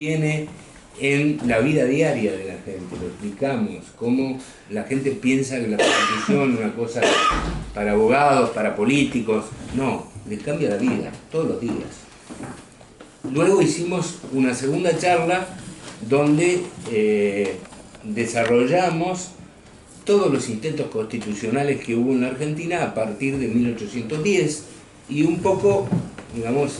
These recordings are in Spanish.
Tiene en la vida diaria de la gente, lo explicamos, cómo la gente piensa que la Constitución es una cosa para abogados, para políticos. No, les cambia la vida, todos los días. Luego hicimos una segunda charla donde desarrollamos todos los intentos constitucionales que hubo en la Argentina a partir de 1810 y un poco, digamos,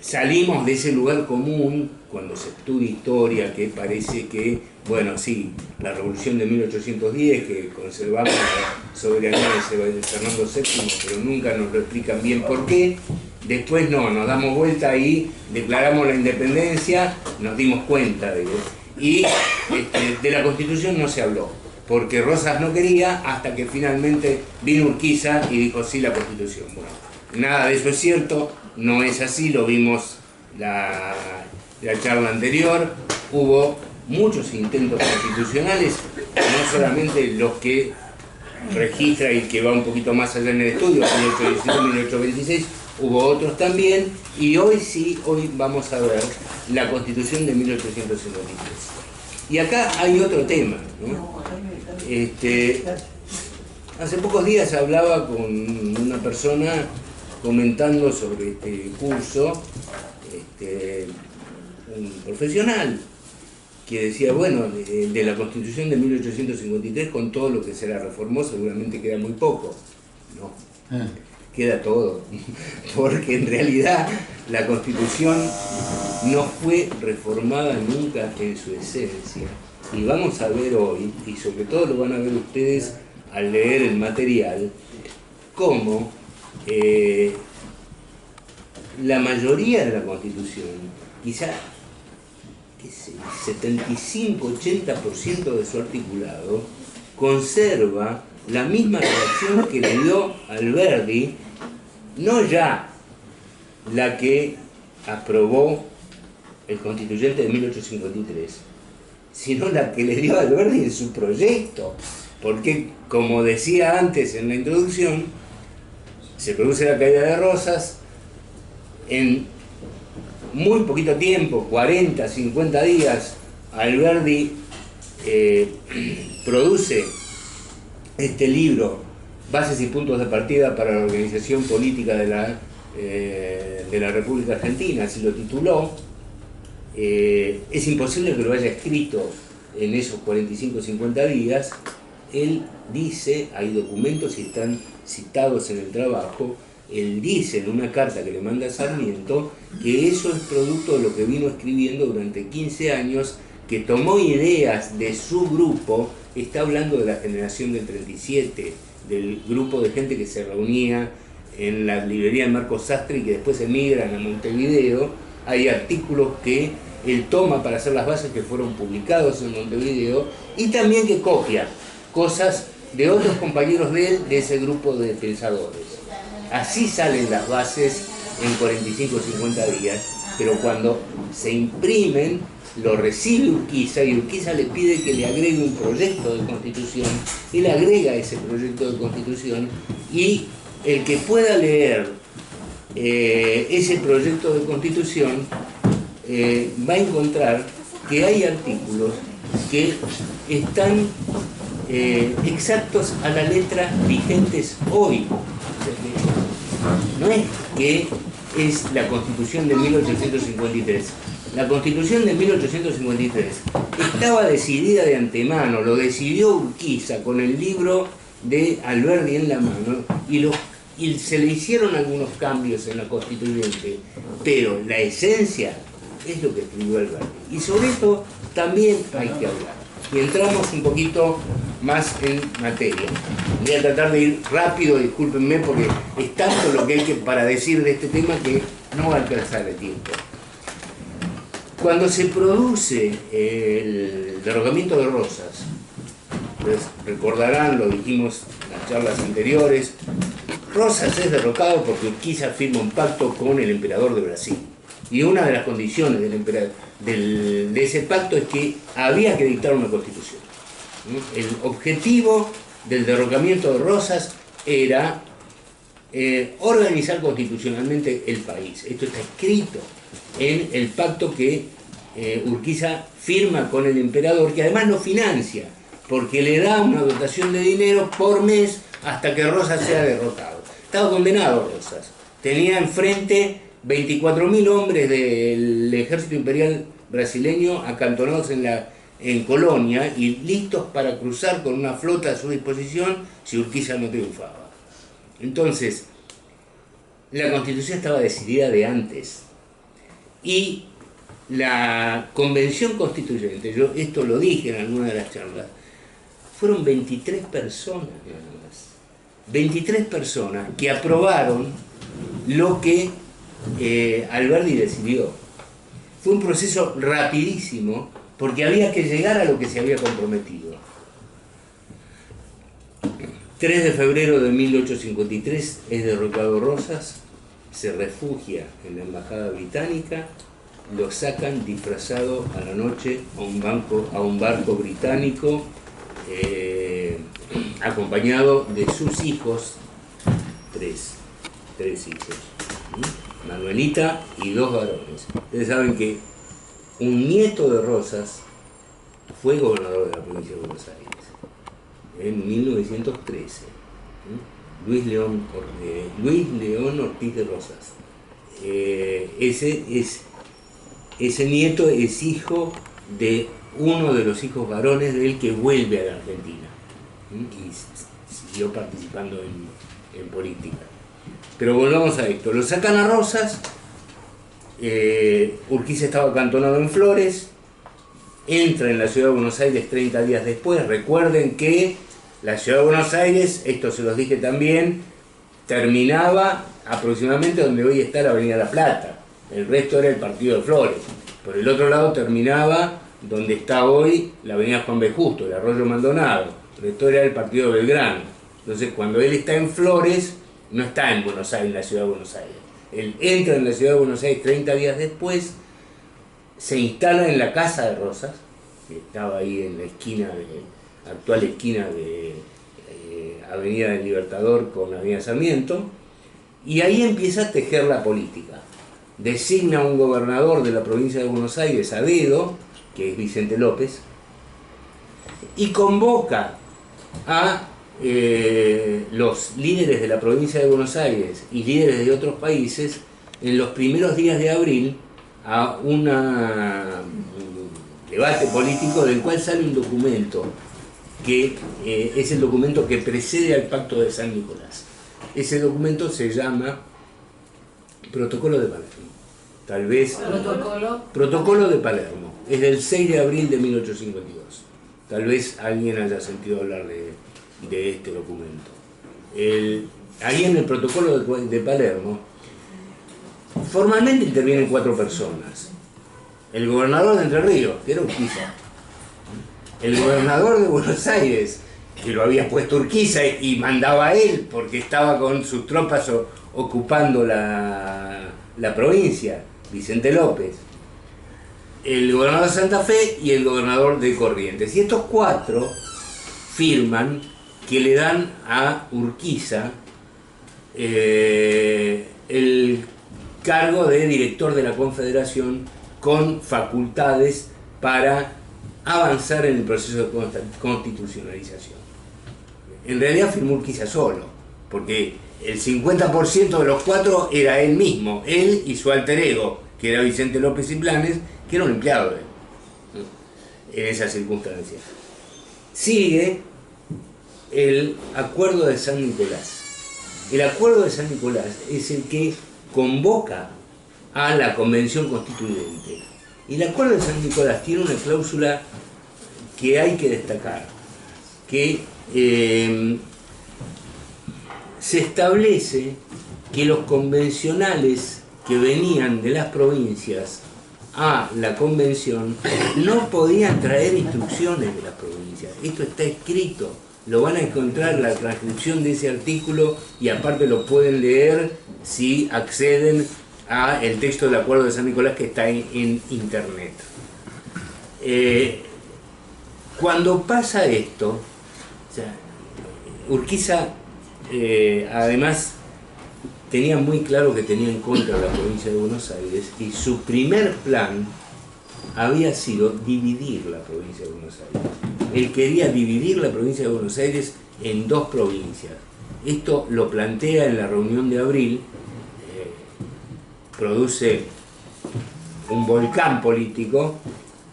salimos de ese lugar común cuando se estudia historia, que parece que, bueno, sí, la revolución de 1810, que conservamos la soberanía de Fernando VII, pero nunca nos lo explican bien por qué. Después no, nos damos vuelta y declaramos la independencia, nos dimos cuenta de eso. Y de la Constitución no se habló, porque Rosas no quería, hasta que finalmente vino Urquiza y dijo sí, la Constitución. Bueno, nada de eso es cierto, no es así, lo vimos la charla anterior. Hubo muchos intentos constitucionales, no solamente los que registra y que va un poquito más allá en el estudio, 1817, 1826, hubo otros también, y hoy sí, hoy vamos a ver la Constitución de 1853. Y acá hay otro tema, ¿no? Hace pocos días hablaba con una persona comentando sobre este curso, un profesional, que decía, bueno, de la Constitución de 1853, con todo lo que se la reformó, seguramente queda muy poco. No, queda todo, porque en realidad la Constitución no fue reformada nunca en su esencia. Y vamos a ver hoy, y sobre todo lo van a ver ustedes al leer el material, cómo la mayoría de la Constitución, quizá 75-80% de su articulado, conserva la misma redacción que le dio Alberdi, no ya la que aprobó el constituyente de 1853, sino la que le dio Alberdi en su proyecto, porque, como decía antes en la introducción, se produce la caída de Rosas, en muy poquito tiempo, 40, 50 días, Alberdi produce este libro, Bases y Puntos de Partida para la Organización Política de la República Argentina, así lo tituló. Es imposible que lo haya escrito en esos 45 o 50 días. Él dice, hay documentos y están citados en el trabajo, él dice en una carta que le manda a Sarmiento que eso es producto de lo que vino escribiendo durante 15 años, que tomó ideas de su grupo. Está hablando de la generación del 37, del grupo de gente que se reunía en la librería de Marcos Sastre y que después emigran a Montevideo. Hay artículos que él toma para hacer las bases que fueron publicados en Montevideo y también que copia cosas de otros compañeros de él, de ese grupo de pensadores. Así salen las bases en 45 o 50 días, pero cuando se imprimen, lo recibe Urquiza y Urquiza le pide que le agregue un proyecto de constitución. Él agrega ese proyecto de constitución y el que pueda leer ese proyecto de constitución va a encontrar que hay artículos que están exactos a la letra vigentes hoy. No es que es la Constitución de 1853. La Constitución de 1853 estaba decidida de antemano, lo decidió Urquiza con el libro de Alberdi en la mano y se le hicieron algunos cambios en la Constituyente, pero la esencia es lo que escribió Alberdi. Y sobre esto también hay que hablar. Y entramos un poquito más en materia. Voy a tratar de ir rápido, discúlpenme, porque es tanto lo que hay para decir de este tema que no va a alcanzar el tiempo. Cuando se produce el derrocamiento de Rosas, pues recordarán, lo dijimos en las charlas anteriores, Rosas es derrocado porque Urquiza firma un pacto con el emperador de Brasil. Y una de las condiciones de ese pacto es que había que dictar una constitución. El objetivo del derrocamiento de Rosas era organizar constitucionalmente el país. Esto está escrito en el pacto que Urquiza firma con el emperador, que además lo financia, porque le da una dotación de dinero por mes hasta que Rosas sea derrotado. Estaba condenado Rosas. Tenía enfrente 24.000 hombres del ejército imperial brasileño acantonados en Colonia y listos para cruzar con una flota a su disposición si Urquiza no triunfaba. Entonces, la Constitución estaba decidida de antes y la Convención Constituyente, yo esto lo dije en alguna de las charlas, fueron 23 personas nada más. 23 personas que aprobaron lo que Alberdi decidió. Fue un proceso rapidísimo porque había que llegar a lo que se había comprometido. 3 de febrero de 1853 es derrotado Rosas, se refugia en la embajada británica, lo sacan disfrazado a la noche a un barco británico, acompañado de sus hijos, tres hijos, Manuelita y 2 varones. Ustedes saben que un nieto de Rosas fue gobernador de la provincia de Buenos Aires en 1913, Luis León Ortiz de Rosas. Ese nieto es hijo de uno de los hijos varones de él que vuelve a la Argentina y siguió participando en política. Pero volvamos a esto, lo sacan a Rosas, Urquiza estaba acantonado en Flores, entra en la ciudad de Buenos Aires 30 días después. Recuerden que la ciudad de Buenos Aires, esto se los dije también, terminaba aproximadamente donde hoy está la Avenida La Plata, el resto era el partido de Flores. Por el otro lado terminaba donde está hoy la Avenida Juan B. Justo, el Arroyo Maldonado, el resto era el partido de Belgrano. Entonces cuando él está en Flores, no está en Buenos Aires, en la ciudad de Buenos Aires. Él entra en la ciudad de Buenos Aires 30 días después, se instala en la casa de Rosas, que estaba ahí en la esquina actual esquina de Avenida del Libertador con Avenida Sarmiento, y ahí empieza a tejer la política. Designa a un gobernador de la provincia de Buenos Aires, a dedo, que es Vicente López, y convoca a los líderes de la provincia de Buenos Aires y líderes de otros países en los primeros días de abril a un debate político del cual sale un documento que es el documento que precede al Pacto de San Nicolás. Ese documento se llama Protocolo de Palermo. Tal vez... Protocolo de Palermo. Es del 6 de abril de 1852. Tal vez alguien haya sentido hablar de este documento. Ahí en el Protocolo de Palermo, formalmente intervienen 4 personas. El gobernador de Entre Ríos, que era Urquiza. El gobernador de Buenos Aires, que lo había puesto Urquiza y mandaba a él porque estaba con sus tropas ocupando la provincia, Vicente López. El gobernador de Santa Fe y el gobernador de Corrientes. Y estos 4 firman que le dan a Urquiza el cargo de director de la Confederación con facultades para avanzar en el proceso de constitucionalización. En realidad firmó Urquiza solo, porque el 50% de los 4 era él mismo, él y su alter ego, que era Vicente López y Planes, que era un empleado de él, en esas circunstancias. Sigue el Acuerdo de San Nicolás. El Acuerdo de San Nicolás es el que convoca a la Convención Constituyente. Y el Acuerdo de San Nicolás tiene una cláusula que hay que destacar, que se establece que los convencionales que venían de las provincias a la convención no podían traer instrucciones de las provincias. Esto está escrito, lo van a encontrar en la transcripción de ese artículo y aparte lo pueden leer si acceden a el texto del Acuerdo de San Nicolás que está en internet. Cuando pasa esto, o sea, Urquiza además tenía muy claro que tenía en contra la provincia de Buenos Aires, y su primer plan había sido dividir la provincia de Buenos Aires. Él quería dividir la provincia de Buenos Aires en dos provincias. Esto lo plantea en la reunión de abril, produce un volcán político,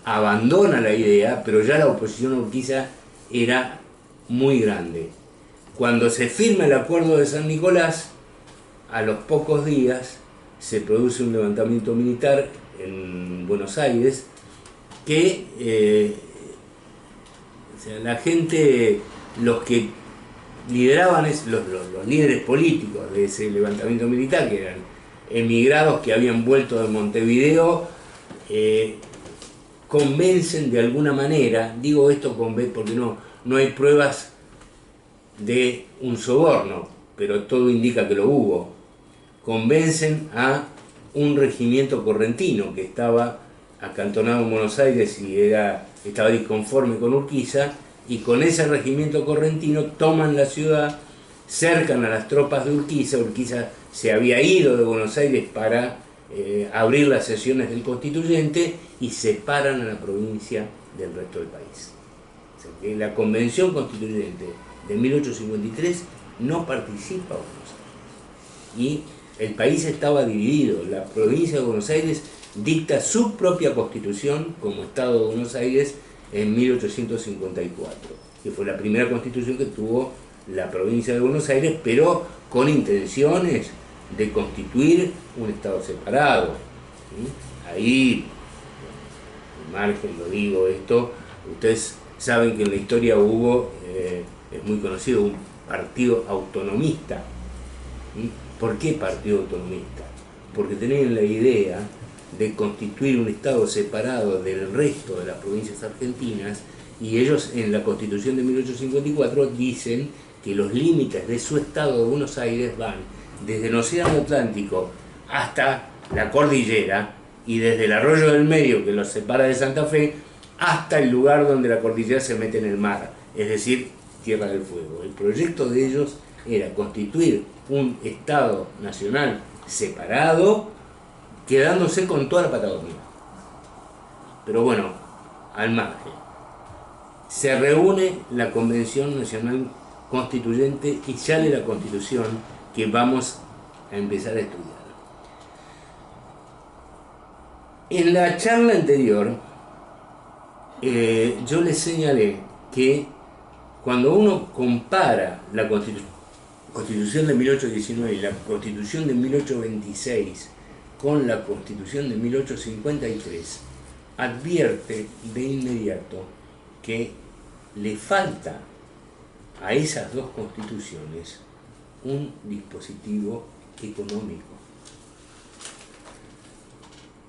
abandona la idea, pero ya la oposición a Urquiza era muy grande. Cuando se firma el acuerdo de San Nicolás, a los pocos días se produce un levantamiento militar en Buenos Aires que o sea, la gente, los que lideraban, los líderes políticos de ese levantamiento militar, que eran emigrados que habían vuelto de Montevideo, convencen de alguna manera, digo esto porque no hay pruebas de un soborno, pero todo indica que lo hubo, convencen a un regimiento correntino que estaba acantonado en Buenos Aires y estaba disconforme con Urquiza, y con ese regimiento correntino toman la ciudad, cercan a las tropas de Urquiza. Urquiza se había ido de Buenos Aires para abrir las sesiones del Constituyente, y separan a la provincia del resto del país. O sea, que la Convención Constituyente de 1853 no participa Buenos Aires, y el país estaba dividido. La provincia de Buenos Aires dicta su propia constitución como Estado de Buenos Aires en 1854, que fue la primera constitución que tuvo la provincia de Buenos Aires, pero con intenciones de constituir un Estado separado. ¿Sí? Ahí, al margen lo digo esto, ustedes saben que en la historia hubo, es muy conocido, un partido autonomista. ¿Sí? ¿Por qué partido autonomista? Porque tenían la idea de constituir un Estado separado del resto de las provincias argentinas, y ellos en la Constitución de 1854 dicen que los límites de su Estado de Buenos Aires van desde el Océano Atlántico hasta la cordillera, y desde el Arroyo del Medio, que los separa de Santa Fe, hasta el lugar donde la cordillera se mete en el mar, es decir, Tierra del Fuego. El proyecto de ellos era constituir un Estado nacional separado, quedándose con toda la Patagonia. Pero bueno, al margen. Se reúne la Convención Nacional Constituyente y sale la Constitución que vamos a empezar a estudiar. En la charla anterior, yo les señalé que cuando uno compara la Constitución de 1819 y la Constitución de 1826 con la Constitución de 1853, advierte de inmediato que le falta a esas dos constituciones un dispositivo económico.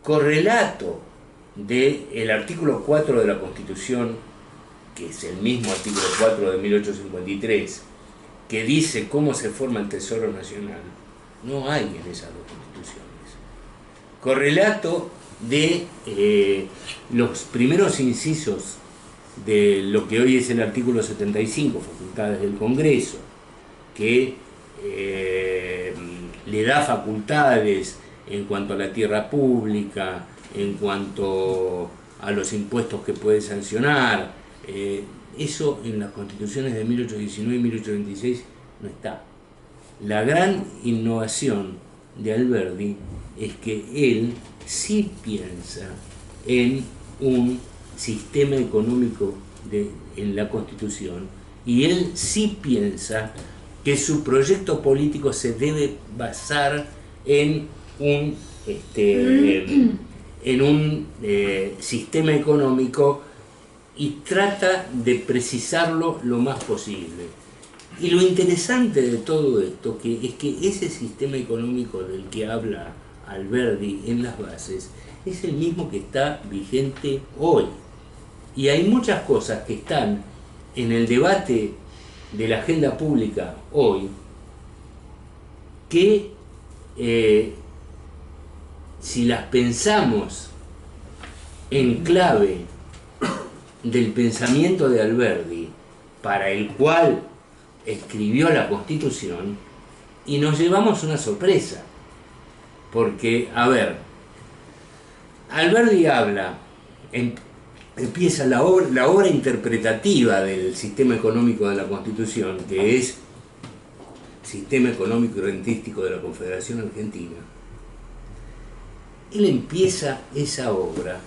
Correlato del artículo 4 de la Constitución, que es el mismo artículo 4 de 1853, que dice cómo se forma el Tesoro Nacional, no hay en esas dos constituciones. Correlato de los primeros incisos de lo que hoy es el artículo 75, facultades del Congreso, que le da facultades en cuanto a la tierra pública, en cuanto a los impuestos que puede sancionar. Eso en las constituciones de 1819 y 1826 no está. La gran innovación de Alberdi es que él sí piensa en un sistema económico en la Constitución, y él sí piensa que su proyecto político se debe basar en un sistema económico, y trata de precisarlo lo más posible. Y lo interesante de todo esto es que ese sistema económico del que habla Alberdi en las bases es el mismo que está vigente hoy. Y hay muchas cosas que están en el debate de la agenda pública hoy que si las pensamos en clave del pensamiento de Alberdi, para el cual escribió la Constitución, y nos llevamos una sorpresa, porque, a ver, Alberdi habla, empieza la obra interpretativa del sistema económico de la Constitución, que es Sistema Económico y Rentístico de la Confederación Argentina. Él empieza esa obra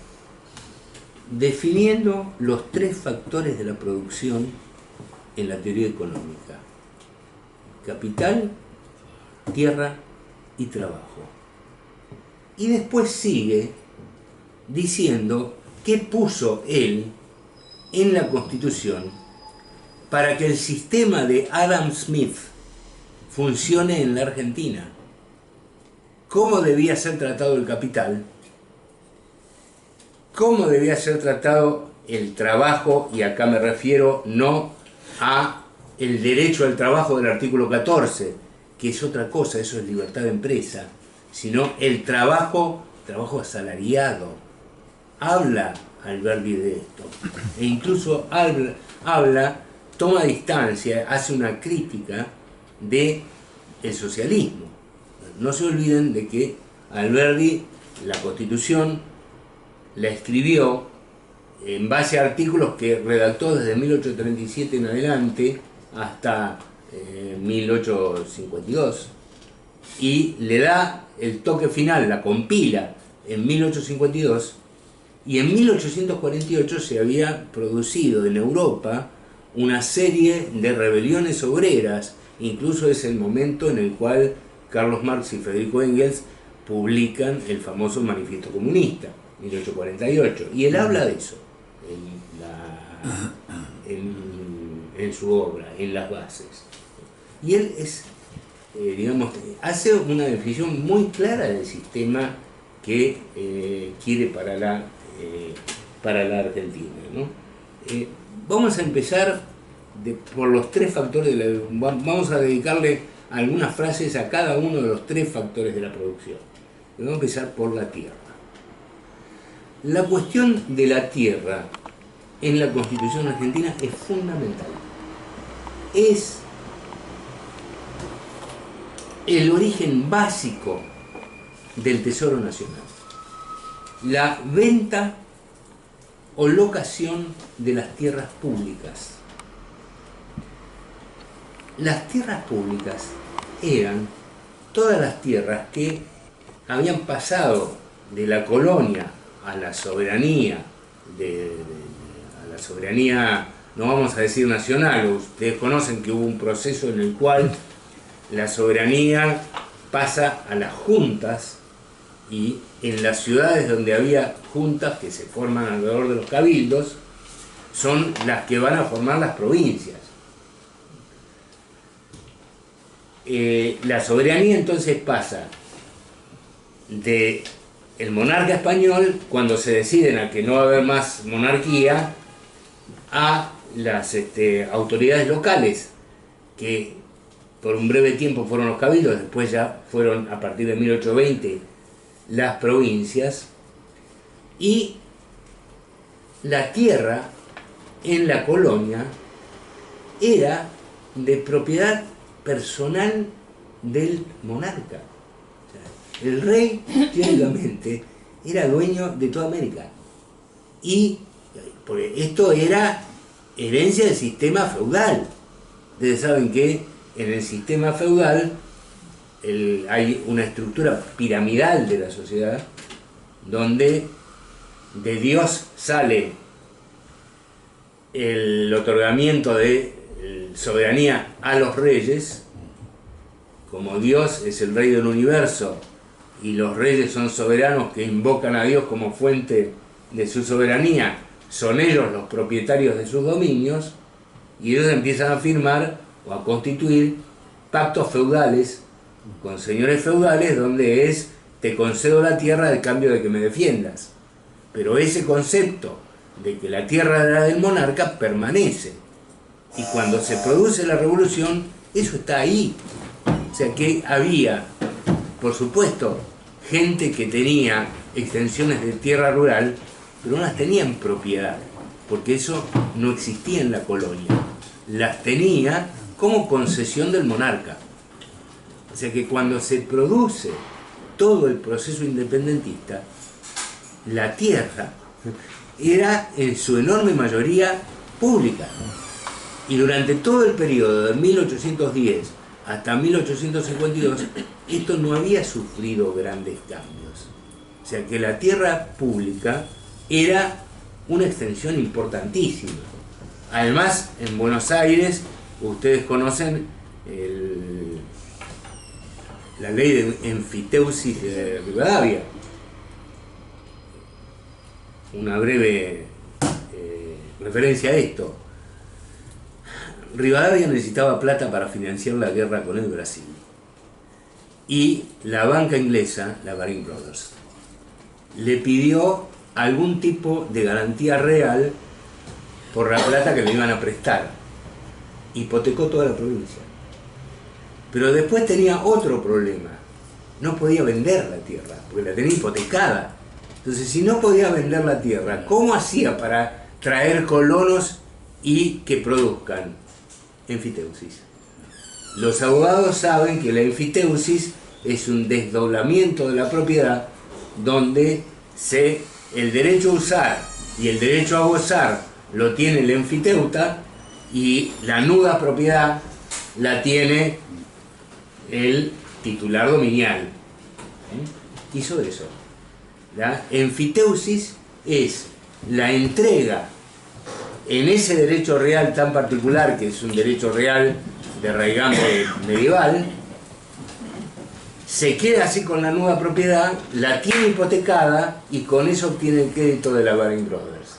definiendo los 3 factores de la producción en la teoría económica: capital, tierra y trabajo. Y después sigue diciendo qué puso él en la Constitución para que el sistema de Adam Smith funcione en la Argentina. Cómo debía ser tratado el capital, cómo debía ser tratado el trabajo, y acá me refiero no a el derecho al trabajo del artículo 14, que es otra cosa, eso es libertad de empresa, sino el trabajo asalariado. Habla Alberdi de esto, e incluso toma distancia, hace una crítica del socialismo. No se olviden de que Alberdi la Constitución la escribió en base a artículos que redactó desde 1837 en adelante hasta 1852, y le da el toque final, la compila en 1852, y en 1848 se había producido en Europa una serie de rebeliones obreras. Incluso es el momento en el cual Carlos Marx y Federico Engels publican el famoso Manifiesto Comunista, 1848, y él habla de eso en su obra, en las bases. Y él hace una definición muy clara del sistema que quiere para la Argentina, ¿no? Vamos a empezar por los 3 factores vamos a dedicarle algunas frases a cada uno de los 3 factores de la producción. Vamos a empezar por la tierra. La cuestión de la tierra en la Constitución argentina es fundamental. Es el origen básico del Tesoro Nacional. La venta o locación de las tierras públicas. Las tierras públicas eran todas las tierras que habían pasado de la colonia a la soberanía, no vamos a decir nacional. Ustedes conocen que hubo un proceso en el cual la soberanía pasa a las juntas, y en las ciudades donde había juntas que se forman alrededor de los cabildos son las que van a formar las provincias. La soberanía entonces pasa de el monarca español, cuando se deciden a que no va a haber más monarquía, a las autoridades locales, que por un breve tiempo fueron los cabildos, después ya fueron a partir de 1820 las provincias, y la tierra en la colonia era de propiedad personal del monarca. O sea, el rey, teóricamente, era dueño de toda América. Y esto era herencia del sistema feudal. Ustedes saben que en el sistema feudal hay una estructura piramidal de la sociedad, donde de Dios sale el otorgamiento de soberanía a los reyes. Como Dios es el rey del universo y los reyes son soberanos que invocan a Dios como fuente de su soberanía, son ellos los propietarios de sus dominios, y ellos empiezan a firmar o a constituir pactos feudales con señores feudales, donde te concedo la tierra al cambio de que me defiendas. Pero ese concepto de que la tierra era del monarca permanece, y cuando se produce la revolución eso está ahí. O sea que había, por supuesto, gente que tenía extensiones de tierra rural, pero no las tenía en propiedad, porque eso no existía en la colonia. Las tenía como concesión del monarca. O sea que cuando se produce todo el proceso independentista, la tierra era en su enorme mayoría pública. Y durante todo el periodo de 1810 hasta 1852, esto no había sufrido grandes cambios. O sea que la tierra pública era una extensión importantísima. Además, en Buenos Aires, ustedes conocen la ley de enfiteusis de Rivadavia. Una breve referencia a esto. Rivadavia necesitaba plata para financiar la guerra con el Brasil. Y la banca inglesa, la Baring Brothers, le pidió algún tipo de garantía real por la plata que le iban a prestar. Hipotecó toda la provincia. Pero después tenía otro problema. No podía vender la tierra, porque la tenía hipotecada. Entonces, si no podía vender la tierra, ¿cómo hacía para traer colonos y que produzcan? Enfiteusis. Los abogados saben que la enfiteusis es un desdoblamiento de la propiedad donde el derecho a usar y el derecho a gozar lo tiene el enfiteuta y la nuda propiedad la tiene el titular dominial. Hizo eso. La enfiteusis es la entrega en ese derecho real tan particular, que es un derecho real de raigambre medieval, se queda así con la nueva propiedad, la tiene hipotecada y con eso obtiene el crédito de la Baring Brothers.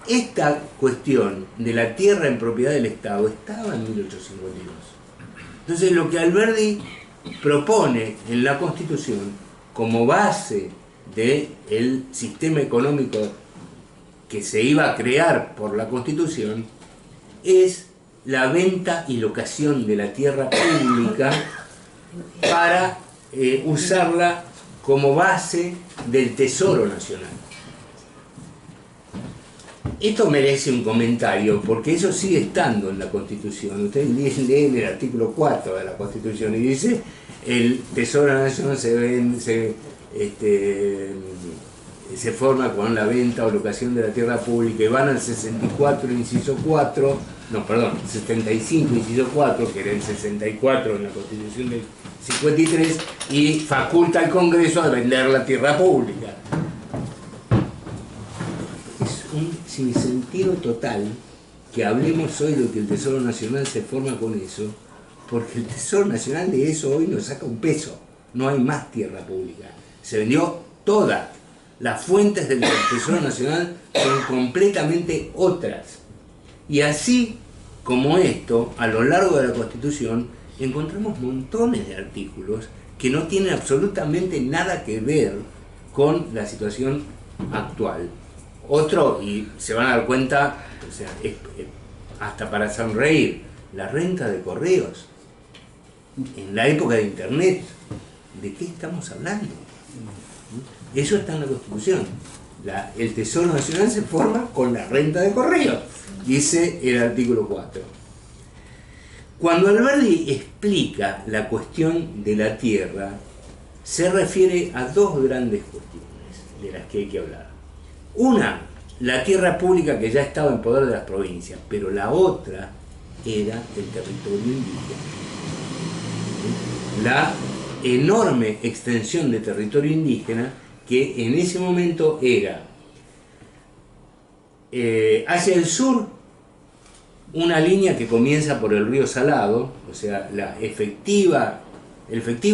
Esta cuestión de la tierra en propiedad del Estado estaba en 1852. Entonces lo que Alberdi propone en la Constitución como base del sistema económico que se iba a crear por la Constitución es la venta y locación de la tierra pública para usarla como base del Tesoro Nacional. Esto merece un comentario porque eso sigue estando en la Constitución. Ustedes leen el artículo 4 de la Constitución y dice: el Tesoro Nacional se forma con la venta o locación de la tierra pública, y van al 64, inciso 4, no, perdón, 75, inciso 4, que era el 64 en la Constitución del 53, y faculta al Congreso a vender la tierra pública. Es un sinsentido total que hablemos hoy de que el Tesoro Nacional se forma con eso, porque el Tesoro Nacional de eso hoy no saca un peso, no hay más tierra pública, se vendió toda. Las fuentes del Tesoro Nacional son completamente otras. Y así como esto, a lo largo de la Constitución, encontramos montones de artículos que no tienen absolutamente nada que ver con la situación actual. Otro, y se van a dar cuenta, o sea, hasta para sonreír, la renta de correos. En la época de Internet, ¿de qué estamos hablando? Eso está en la Constitución. El Tesoro Nacional se forma con la renta de correo, dice el artículo 4. Cuando Alberdi explica la cuestión de la tierra, se refiere a dos grandes cuestiones de las que hay que hablar. Una, la tierra pública que ya estaba en poder de las provincias, pero la otra era el territorio indígena. La enorme extensión de territorio indígena que en ese momento era hacia el sur una línea que comienza por el río Salado, o sea, el efectivo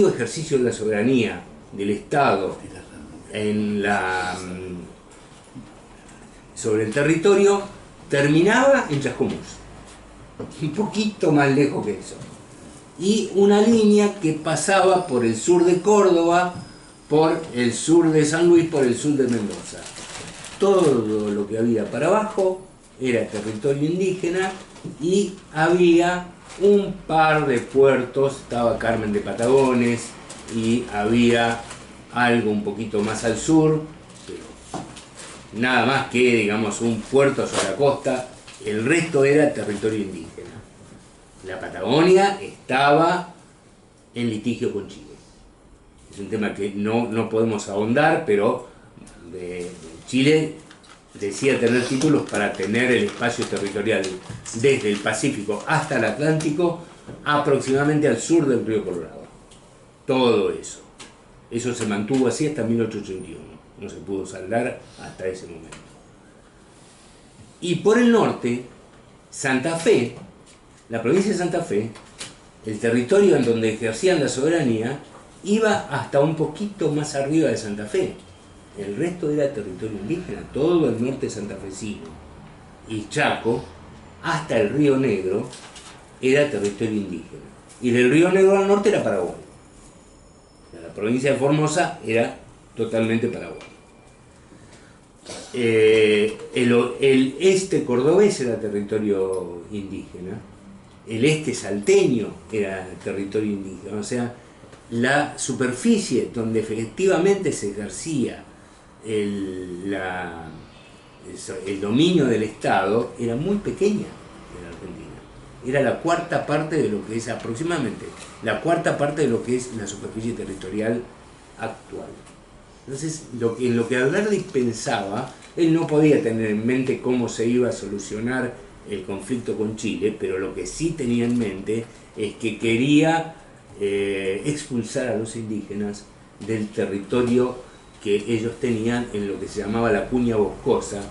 ejercicio de la soberanía del Estado sobre el territorio terminaba en Chascomús, un poquito más lejos que eso, y una línea que pasaba por el sur de Córdoba, por el sur de San Luis, por el sur de Mendoza. Todo lo que había para abajo era territorio indígena y había un par de puertos, estaba Carmen de Patagones y había algo un poquito más al sur, pero nada más que, digamos, un puerto sobre la costa. El resto era territorio indígena. La Patagonia estaba en litigio con Chile. Es un tema que no podemos ahondar, pero Chile decía tener títulos para tener el espacio territorial desde el Pacífico hasta el Atlántico, aproximadamente al sur del río Colorado. Todo eso. Eso se mantuvo así hasta 1881. No se pudo saldar hasta ese momento. Y por el norte, Santa Fe, la provincia de Santa Fe, el territorio en donde ejercían la soberanía, iba hasta un poquito más arriba de Santa Fe. El resto era territorio indígena, todo el norte santafesino. Y Chaco, hasta el Río Negro, era territorio indígena. Y del Río Negro al norte era Paraguay. La provincia de Formosa era totalmente Paraguay. El este cordobés era territorio indígena, el este salteño era territorio indígena, o sea, la superficie donde efectivamente se ejercía el dominio del Estado era muy pequeña en Argentina. Era la cuarta parte de lo que es, aproximadamente, la cuarta parte de lo que es la superficie territorial actual. Entonces, en lo que Alberdi pensaba, él no podía tener en mente cómo se iba a solucionar el conflicto con Chile, pero lo que sí tenía en mente es que quería expulsar a los indígenas del territorio que ellos tenían en lo que se llamaba la cuña boscosa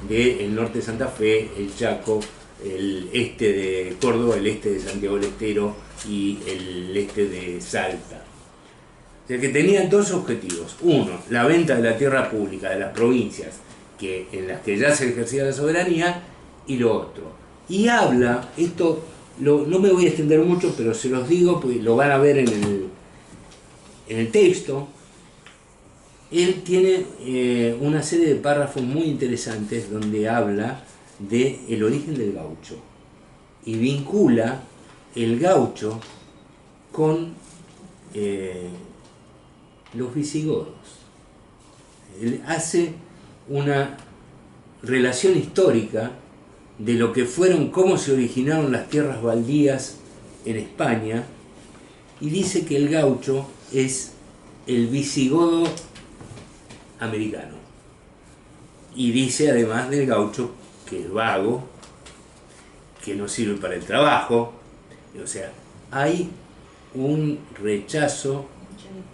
del norte de Santa Fe, el Chaco, el este de Córdoba, el este de Santiago del Estero y el este de Salta. O sea que tenían dos objetivos. Uno, la venta de la tierra pública de las provincias en las que ya se ejercía la soberanía, y lo otro. Y habla, esto no me voy a extender mucho, pero se los digo, porque lo van a ver en el texto. Él tiene una serie de párrafos muy interesantes donde habla del origen del gaucho y vincula el gaucho con los visigodos. Él hace una relación histórica de lo que fueron, cómo se originaron las tierras baldías en España, y dice que el gaucho es el visigodo americano. Y dice además del gaucho que es vago, que no sirve para el trabajo. O sea, hay un rechazo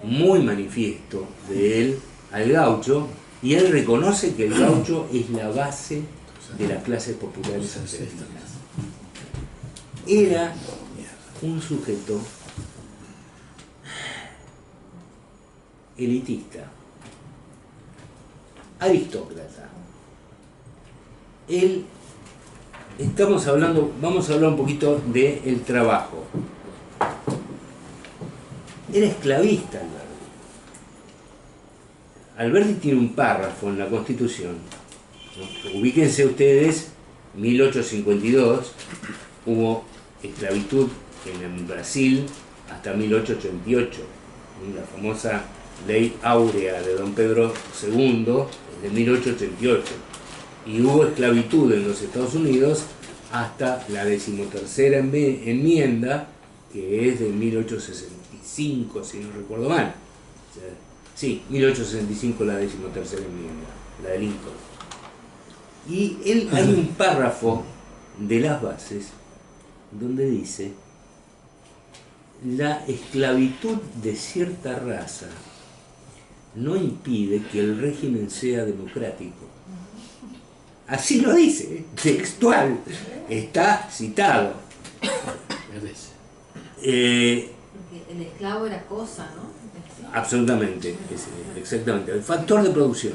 muy manifiesto de él al gaucho, y él reconoce que el gaucho es la base de las clases populares argentinas. Era un sujeto elitista, aristócrata. Vamos a hablar un poquito del trabajo. Era esclavista Alberdi tiene un párrafo en la Constitución, ¿no? Ubíquense ustedes, 1852, hubo esclavitud en Brasil hasta 1888, la famosa Ley Áurea de Don Pedro II de 1888, y hubo esclavitud en los Estados Unidos hasta la 13ª enmienda, que es de 1865, si no recuerdo mal. Sí, 1865 la 13ª enmienda, la de Lincoln. Y hay un párrafo de las bases donde dice: la esclavitud de cierta raza no impide que el régimen sea democrático. Así lo dice, textual, está citado. Porque el esclavo era cosa, ¿no? Absolutamente, exactamente. El factor de producción.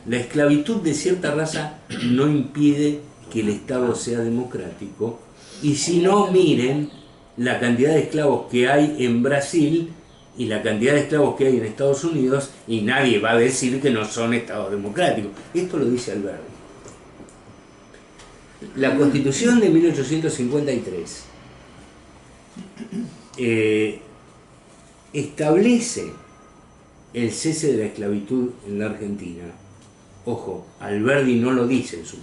La esclavitud de cierta raza no impide que el Estado sea democrático, y si no, miren la cantidad de esclavos que hay en Brasil y la cantidad de esclavos que hay en Estados Unidos, y nadie va a decir que no son estados democráticos. Esto lo dice Alberdi. La Constitución de 1853 establece el cese de la esclavitud en la Argentina. Ojo, Alberdi no lo dice en su